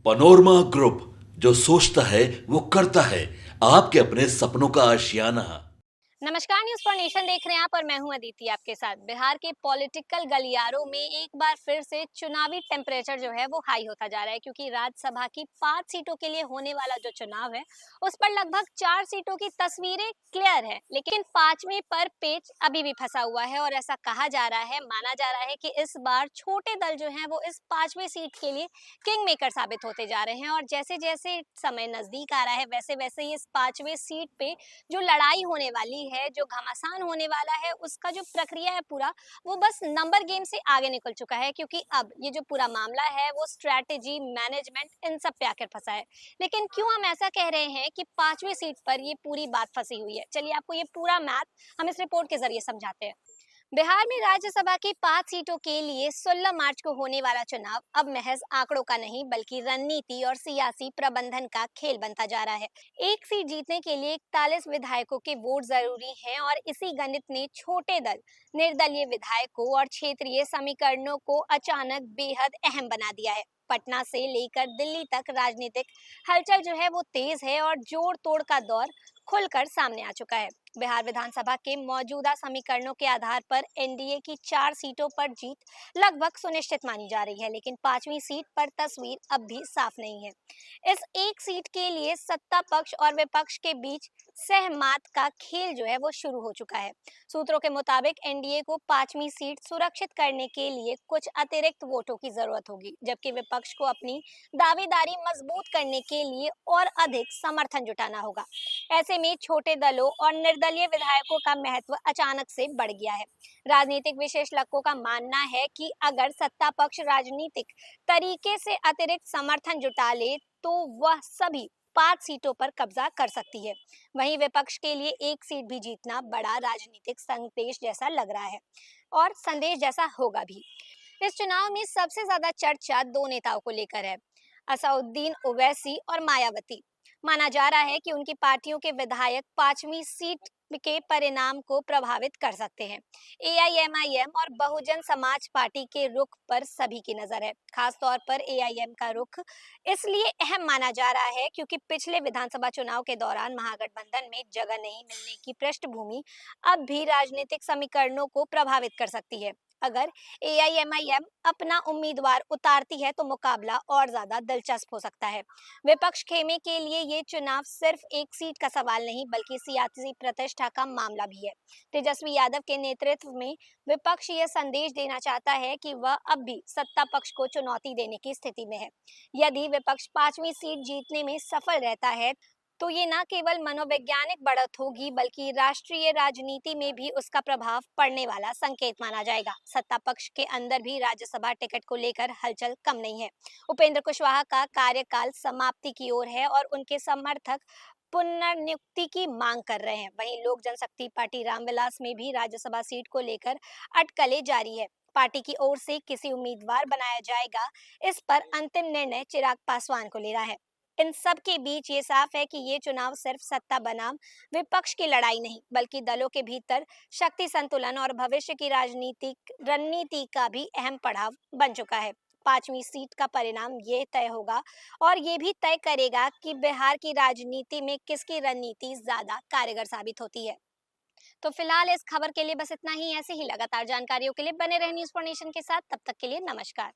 Panorama group, जो सोचता है वो करता है। आपके अपने सपनों का आशियाना। नमस्कार, न्यूज फॉर नेशन देख रहे हैं आप और मैं हूं अदिति आपके साथ। बिहार के पॉलिटिकल गलियारों में एक बार फिर से चुनावी टेम्परेचर जो है वो हाई होता जा रहा है, क्योंकि राज्यसभा की 5 सीटों के लिए होने वाला जो चुनाव है उस पर लगभग 4 सीटों की तस्वीरें क्लियर है, लेकिन 5वें पर पेच अभी भी फंसा हुआ है। और ऐसा कहा जा रहा है, माना जा रहा है कि इस बार छोटे दल जो है वो इस 5वें सीट के लिए किंग मेकर साबित होते जा रहे हैं। और जैसे जैसे समय नजदीक आ रहा है वैसे वैसे ही इस 5वें सीट पे जो लड़ाई होने वाली है, जो घमासान होने वाला है, उसका जो प्रक्रिया है पूरा, वो बस नंबर गेम से आगे निकल चुका है। क्योंकि अब ये जो पूरा मामला है वो स्ट्रैटेजी, मैनेजमेंट, इन सब पे आकर फंसा है। लेकिन क्यों हम ऐसा कह रहे हैं कि 5वीं सीट पर ये पूरी बात फंसी हुई है? चलिए आपको ये पूरा मैथ हम इस रिपोर्ट के जरिए समझाते हैं। बिहार में राज्यसभा की 5 सीटों के लिए 16 मार्च को होने वाला चुनाव अब महज आंकड़ों का नहीं बल्कि रणनीति और सियासी प्रबंधन का खेल बनता जा रहा है। एक सीट जीतने के लिए 41 विधायकों के वोट जरूरी हैं, और इसी गणित ने छोटे दल, निर्दलीय विधायकों और क्षेत्रीय समीकरणों को अचानक बेहद अहम बना दिया है। पटना से लेकर दिल्ली तक राजनीतिक हलचल जो है वो तेज है और जोड़ तोड़ का दौर खुलकर सामने आ चुका है। बिहार विधानसभा के मौजूदा समीकरणों के आधार पर एनडीए की 4 सीटों पर जीत लगभग सुनिश्चित मानी जा रही है, लेकिन 5वीं सीट पर तस्वीर अब भी साफ नहीं है। इस एक सीट के लिए सत्ता पक्ष और विपक्ष के बीच सहमत का खेल जो है वो शुरू हो चुका है। सूत्रों के मुताबिक एनडीए को 5वीं सीट सुरक्षित करने के लिए कुछ अतिरिक्त वोटों की जरूरत होगी, जबकि विपक्ष को अपनी दावेदारी मजबूत करने के लिए और अधिक समर्थन जुटाना होगा। ऐसे में छोटे दलों और निर्दलीय विधायकों का महत्व अचानक से बढ़ गया है। राजनीतिक विशेषज्ञों का मानना है कि अगर सत्ता पक्ष राजनीतिक तरीके से अतिरिक्त समर्थन जुटा ले तो वह सभी 5 सीटों पर कब्जा कर सकती है। वहीं विपक्ष के लिए एक सीट भी जीतना बड़ा राजनीतिक संदेश जैसा लग रहा है, और संदेश जैसा होगा भी। इस चुनाव में सबसे ज्यादा चर्चा दो नेताओं को लेकर है, असदुद्दीन ओवैसी और मायावती। माना जा रहा है कि उनकी पार्टियों के विधायक 5वीं सीट के परिणाम को प्रभावित कर सकते हैं। एआईएमआईएम और बहुजन समाज पार्टी के रुख पर सभी की नजर है। खास तौर पर एआईएम का रुख इसलिए अहम माना जा रहा है क्योंकि पिछले विधानसभा चुनाव के दौरान महागठबंधन में जगह नहीं मिलने की पृष्ठभूमि अब भी राजनीतिक समीकरणों को प्रभावित कर सकती है। अगर एआईएमआईएम अपना उम्मीदवार उतारती है तो मुकाबला और ज्यादा दिलचस्प हो सकता है। विपक्ष खेमे के लिए ये चुनाव सिर्फ एक सीट का सवाल नहीं बल्कि सियासी प्रतिष्ठा का मामला भी है। तेजस्वी यादव के नेतृत्व में विपक्ष ये संदेश देना चाहता है कि वह अब भी सत्ता पक्ष को चुनौती देने की स्थिति में है। यदि विपक्ष 5वीं सीट जीतने में सफल रहता है तो ये न केवल मनोवैज्ञानिक बढ़त होगी बल्कि राष्ट्रीय राजनीति में भी उसका प्रभाव पड़ने वाला संकेत माना जाएगा। सत्ता पक्ष के अंदर भी राज्यसभा टिकट को लेकर हलचल कम नहीं है। उपेंद्र कुशवाहा का कार्यकाल समाप्ति की ओर है और उनके समर्थक पुनर्नियुक्ति की मांग कर रहे हैं। वहीं लोक जनशक्ति पार्टी रामविलास में भी राज्यसभा सीट को लेकर अटकलें जारी है। पार्टी की ओर से किसी उम्मीदवार बनाया जाएगा, इस पर अंतिम निर्णय चिराग पासवान को लेना है। इन सब के बीच ये साफ है कि ये चुनाव सिर्फ सत्ता बनाम विपक्ष की लड़ाई नहीं बल्कि दलों के भीतर शक्ति संतुलन और भविष्य की राजनीतिक रणनीति का भी अहम पड़ाव बन चुका है। 5वीं सीट का परिणाम ये तय होगा और ये भी तय करेगा कि बिहार की राजनीति में किसकी रणनीति ज्यादा कारगर साबित होती है। तो फिलहाल इस खबर के लिए बस इतना ही। ऐसे ही लगातार जानकारियों के लिए बने रहे न्यूज फॉर नेशन के साथ। तब तक के लिए नमस्कार।